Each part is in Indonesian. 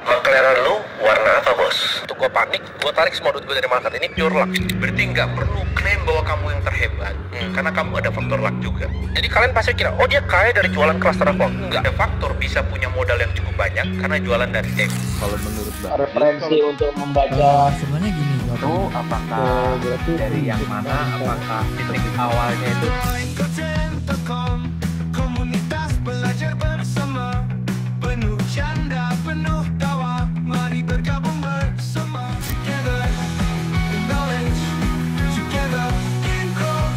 McLaren lu warna apa, bos? Untuk gue panik, gue tarik semua duit gue dari market ini pure luck. Berarti nggak perlu klaim bahwa kamu yang terhebat, karena kamu ada faktor luck juga. Jadi kalian pasti kira, oh dia kaya dari jualan kelas terawang. Enggak, ada faktor bisa punya modal yang cukup banyak karena jualan dari demo. Kalau menurut Bang, referensi untuk membaca sebenarnya gini itu apakah dari yang mana? Apakah titik awalnya itu komunitas belajar bersama, penuh canda, penuh tawa, mari bergabung bersama. Together in knowledge, together in growth.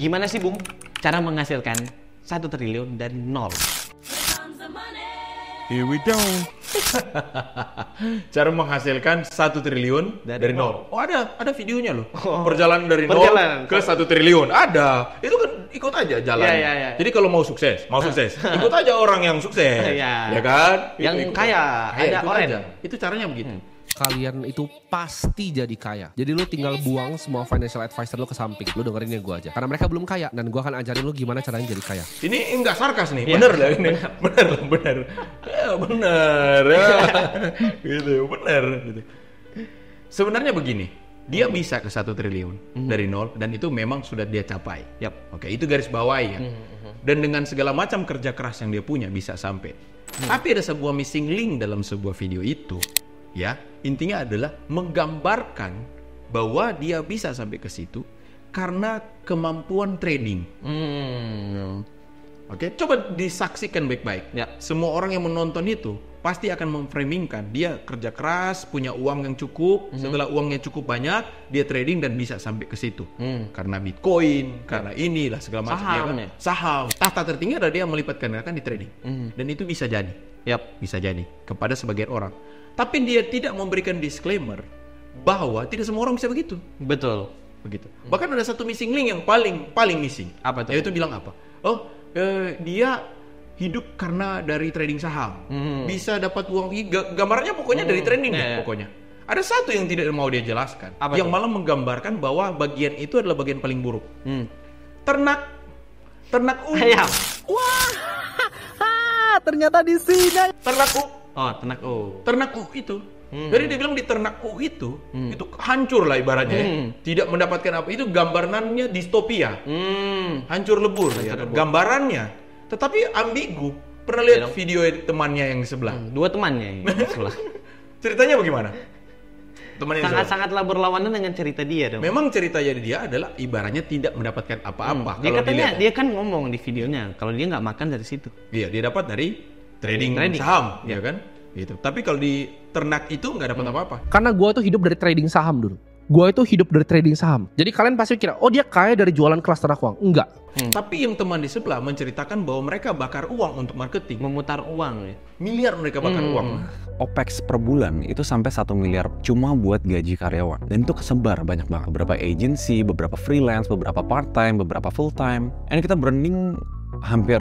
Gimana sih Bung cara menghasilkan 1 triliun dari nol? Here we go. Cara menghasilkan 1 triliun dari nol. Oh ada videonya loh. Perjalanan dari nol ke 1 triliun. Ada. Itu kan ikut aja jalan. Ya. Jadi kalau mau sukses, ikut aja orang yang sukses. Ya kan? Yang kaya, ada orang. Itu caranya begitu. Kalian itu pasti jadi kaya. Jadi lu tinggal buang semua financial advisor lu ke samping. Lu dengerin gue aja. Karena mereka belum kaya. Dan gue akan ajarin lu gimana caranya jadi kaya. Ini enggak sarkas nih. Bener lah ini. Bener. Ya bener. Gitu, bener. Gitu. Sebenarnya begini. Dia bisa ke 1 triliun dari nol. Dan itu memang sudah dia capai. Oke, itu garis bawahi ya. Dan dengan segala macam kerja keras yang dia punya bisa sampai. Tapi ada sebuah missing link dalam sebuah video itu. Ya, intinya adalah menggambarkan bahwa dia bisa sampai ke situ karena kemampuan trading. Oke, coba disaksikan baik-baik. Semua orang yang menonton itu pasti akan memframingkan dia kerja keras, punya uang yang cukup. Setelah uangnya cukup banyak, dia trading dan bisa sampai ke situ. Karena Bitcoin, karena inilah segala macam. Saham. Tahta tertinggi adalah dia melipat gandakan di trading. Dan itu bisa jadi. Bisa jadi kepada sebagian orang. Tapi dia tidak memberikan disclaimer bahwa tidak semua orang bisa begitu. Betul. Begitu. Bahkan ada satu missing link yang paling missing. Apa itu? Yaitu bilang apa? Dia hidup karena dari trading saham. Bisa dapat uang. Gambarnya pokoknya dari trading pokoknya. Ada satu yang tidak mau dia jelaskan. Yang malah menggambarkan bahwa bagian itu adalah bagian paling buruk. Ternak ayam. Wah, ternyata di sini. Ternak itu. Jadi dia bilang di ternak itu hancur lah ibaratnya. Tidak mendapatkan apa, itu gambarannya distopia. Hancur lebur ya. Gambarannya. Tetapi ambigu. Pernah lihat video temannya yang sebelah? 2 temannya yang sebelah. Ceritanya bagaimana? Sangat-sangatlah berlawanan dengan cerita dia dong. Memang ceritanya dia adalah ibaratnya tidak mendapatkan apa-apa. Dia katanya, dia kan ngomong di videonya kalau dia nggak makan dari situ. Iya, dia dapat dari trading saham, ya kan? Gitu. Tapi kalau di ternak itu nggak dapat apa-apa. Karena gue tuh hidup dari trading saham dulu. Gue itu hidup dari trading saham. Jadi kalian pasti kira, oh dia kaya dari jualan kelas terawang. Enggak. Tapi yang teman di sebelah menceritakan bahwa mereka bakar uang untuk marketing. Memutar uang ya. Miliar mereka bakar uang. OPEX per bulan itu sampai 1 miliar cuma buat gaji karyawan. Dan itu kesebar banyak banget. Beberapa agency, beberapa freelance, beberapa part-time, beberapa full-time. And kita branding hampir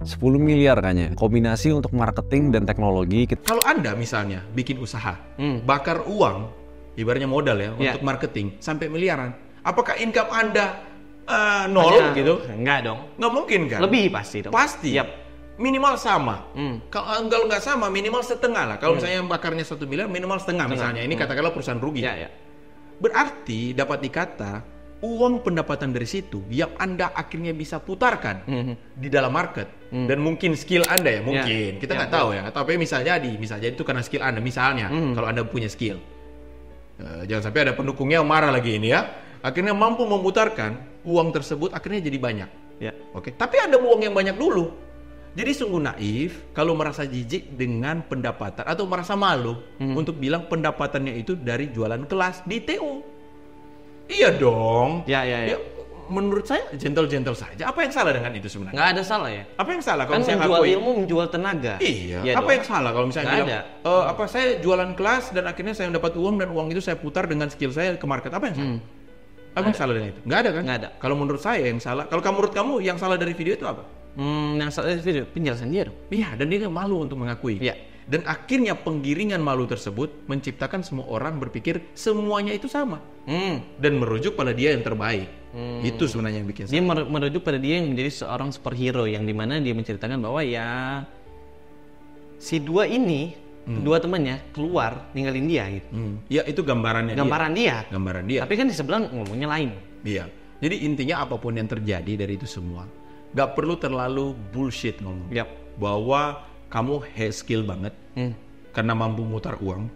10 miliar kayaknya. Kombinasi untuk marketing dan teknologi. Kalau Anda misalnya bikin usaha, bakar uang, ibaratnya modal ya, untuk marketing, sampai miliaran. Apakah income Anda nol gitu? Enggak dong. Nggak mungkin kan? Lebih pasti dong. Pasti. Minimal sama. Kalau nggak sama, minimal setengah lah. Kalau misalnya bakarnya 1 miliar, minimal setengah misalnya. Ini katakanlah perusahaan rugi. Berarti dapat dikata, uang pendapatan dari situ yang Anda akhirnya bisa putarkan di dalam market. Dan mungkin skill Anda ya, mungkin. Kita nggak tahu ya. Tapi misalnya itu karena skill Anda. Misalnya, kalau Anda punya skill. Jangan sampai ada pendukungnya yang marah lagi ini ya. Akhirnya mampu memutarkan uang tersebut, akhirnya jadi banyak. Oke. Tapi ada uang yang banyak dulu. Jadi sungguh naif kalau merasa jijik dengan pendapatan atau merasa malu untuk bilang pendapatannya itu dari jualan kelas di TU. Iya dong. Ya, menurut saya gentle saja. Apa yang salah dengan itu sebenarnya? Nggak ada salah ya. Apa yang salah kalau kan misalnya menjual ilmu, menjual tenaga. Iya. Ya apa dong. yang salah kalau misalnya bilang, saya jualan kelas dan akhirnya saya mendapat uang dan uang itu saya putar dengan skill saya ke market. Apa yang salah? Apa yang salah dengan itu? Nggak ada kan? Nggak ada. Kalau menurut saya yang salah. Kalau menurut kamu yang salah dari video itu apa? Yang salah dari video penjelasan dia dong. Iya, dan dia malu untuk mengakui. Iya. Dan akhirnya penggiringan malu tersebut menciptakan semua orang berpikir semuanya itu sama. Dan merujuk pada dia yang terbaik. Itu sebenarnya yang bikin Dia merujuk pada dia yang menjadi seorang superhero yang dimana dia menceritakan bahwa ya si dua dua temannya keluar ninggalin dia gitu. Ya itu gambaran dia. Tapi kan di sebelah ngomongnya lain. Iya. Jadi intinya apapun yang terjadi dari itu semua, gak perlu terlalu bullshit ngomong. Bahwa kamu skill banget karena mampu mutar uang.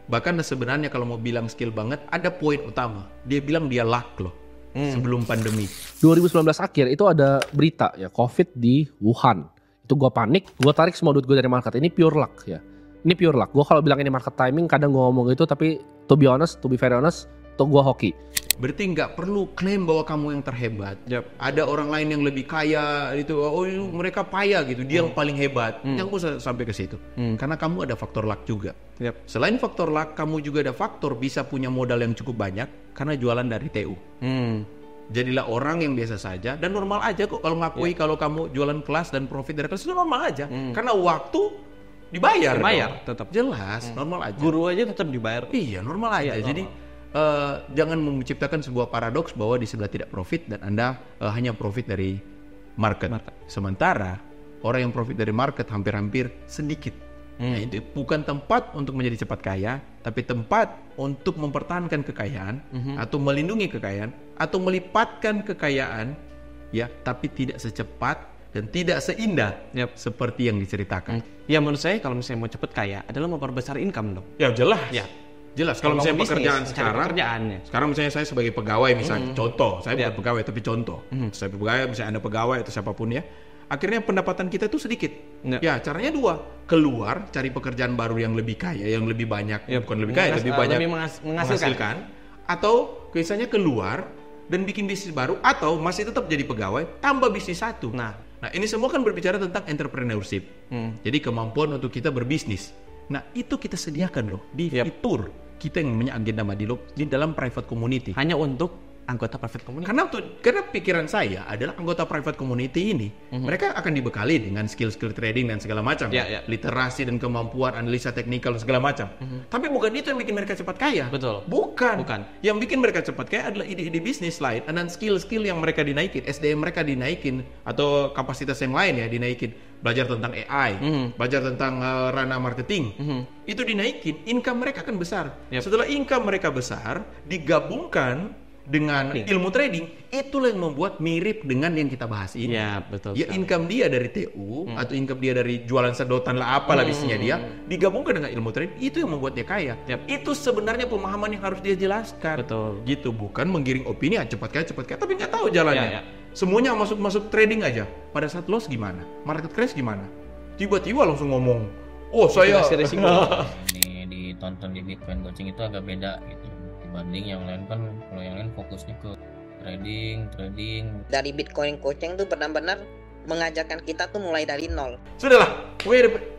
Bahkan sebenarnya kalau mau bilang skill banget, ada poin utama. Dia bilang dia luck loh sebelum pandemi. 2019 akhir itu ada berita ya COVID di Wuhan. Itu gue panik, gue tarik semua duit gue dari market. Ini pure luck ya. Ini pure luck. Gue kalau bilang ini market timing, kadang gue ngomong itu, tapi to be very honest, tuh gue hoki. Berarti nggak perlu klaim bahwa kamu yang terhebat. Ada orang lain yang lebih kaya itu, mereka payah gitu, dia yang paling hebat. Yang usah sampai ke situ. Karena kamu ada faktor luck juga. Selain faktor luck, kamu juga ada faktor bisa punya modal yang cukup banyak karena jualan dari TU. Jadilah orang yang biasa saja dan normal aja kok kalau ngakui kalau kamu jualan kelas dan profit dari kelas itu normal aja. Karena waktu dibayar tetap. Jelas, normal aja. Guru aja tetap dibayar. Iya, normal aja. Jadi jangan menciptakan sebuah paradoks bahwa di sebelah tidak profit dan Anda hanya profit dari market. Sementara orang yang profit dari market hampir-hampir sedikit. Nah, itu bukan tempat untuk menjadi cepat kaya, tapi tempat untuk mempertahankan kekayaan atau melindungi kekayaan atau melipatkan kekayaan, ya, tapi tidak secepat dan tidak seindah seperti yang diceritakan. Ya menurut saya kalau misalnya mau cepat kaya adalah memperbesar income dong. Ya jelas. Jelas. Kalau misalnya pekerjaan sekarang misalnya saya sebagai pegawai misalnya, contoh, saya bukan pegawai tapi contoh, saya pegawai, misalnya Anda pegawai atau siapapun ya, akhirnya pendapatan kita itu sedikit. Ya caranya dua, keluar cari pekerjaan baru yang lebih kaya, yang lebih banyak, bukan lebih kaya, lebih banyak menghasilkan, atau misalnya keluar dan bikin bisnis baru, atau masih tetap jadi pegawai tambah bisnis satu. Nah ini semua kan berbicara tentang entrepreneurship. Jadi kemampuan untuk kita berbisnis. Nah itu kita sediakan loh di fitur kita yang namanya agenda Madilog di dalam private community. Hanya untuk anggota private community. Karena pikiran saya adalah anggota private community ini mereka akan dibekali dengan skill-skill trading dan segala macam, literasi dan kemampuan analisa teknikal dan segala macam. Tapi bukan itu yang bikin mereka cepat kaya. Betul. Bukan. Yang bikin mereka cepat kaya adalah ide-ide bisnis lain dan skill-skill yang mereka dinaikin, SDM mereka dinaikin atau kapasitas yang lain ya dinaikin. Belajar tentang AI, belajar tentang ranah marketing, itu dinaikin, income mereka kan besar. Setelah income mereka besar, digabungkan dengan ilmu trading, itulah yang membuat mirip dengan yang kita bahas ini. Ya, betul. Ya income dia dari TU atau income dia dari jualan sedotan lah apalah bisnisnya dia, digabungkan dengan ilmu trading, itu yang membuat dia kaya. Itu sebenarnya pemahaman yang harus dia jelaskan. Betul. Gitu, bukan menggiring opini cepat kaya, tapi nggak tahu jalannya. Semuanya masuk trading aja. Pada saat loss gimana? Market crash gimana? Tiba-tiba langsung ngomong, oh saya ini ditonton di Bitcoin coaching itu agak beda gitu dibanding yang lain. Kan kalau yang lain fokusnya ke trading. Dari Bitcoin coaching tuh benar-benar mengajarkan kita tuh mulai dari nol. Sudahlah,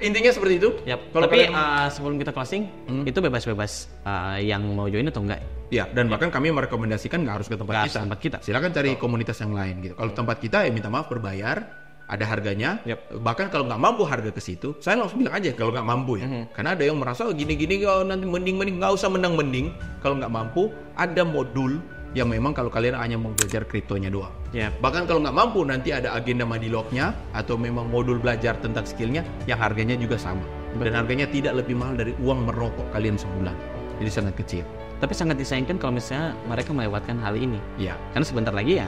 intinya seperti itu. Tapi sebelum kita closing, itu bebas-bebas yang mau join atau enggak? Ya, dan bahkan kami merekomendasikan nggak harus ke tempat kita. Silakan cari komunitas yang lain gitu. Kalau tempat kita ya minta maaf berbayar, ada harganya. Bahkan kalau nggak mampu harga ke situ, saya langsung bilang aja kalau nggak mampu ya. Karena ada yang merasa gini-gini nanti mending nggak usah mending. Kalau nggak mampu, ada modul yang memang kalau kalian hanya mau belajar kriptonya doang. Bahkan kalau nggak mampu nanti ada agenda Madilognya atau memang modul belajar tentang skillnya yang harganya juga sama. Dan harganya tidak lebih mahal dari uang merokok kalian sebulan. Jadi sangat kecil. Tapi sangat disayangkan kalau misalnya mereka melewatkan hal ini. Karena sebentar lagi ya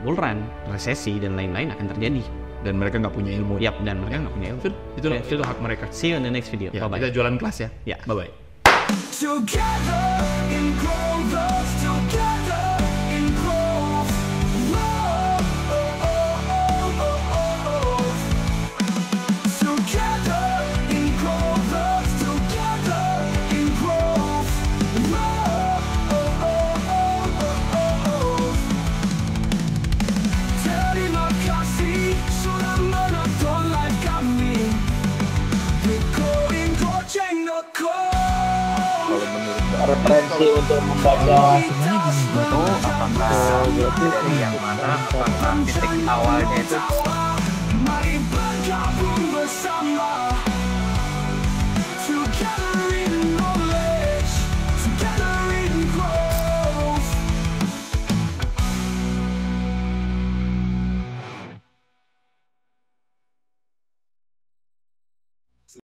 bull run, resesi dan lain-lain akan terjadi. Dan mereka nggak punya ilmu. Dan mereka nggak punya ilmu. Itu hak mereka. See you in the next video. Bye-bye. Kita jualan kelas ya. Bye-bye. Together in growth, together in growth. Together in growth, together in growth. Terima kasih sudah menonton live kami. Bitcoin.com. Referensi untuk membaca itu apakah dari yang mana, apakah titik awalnya itu Mari bergabung bersama.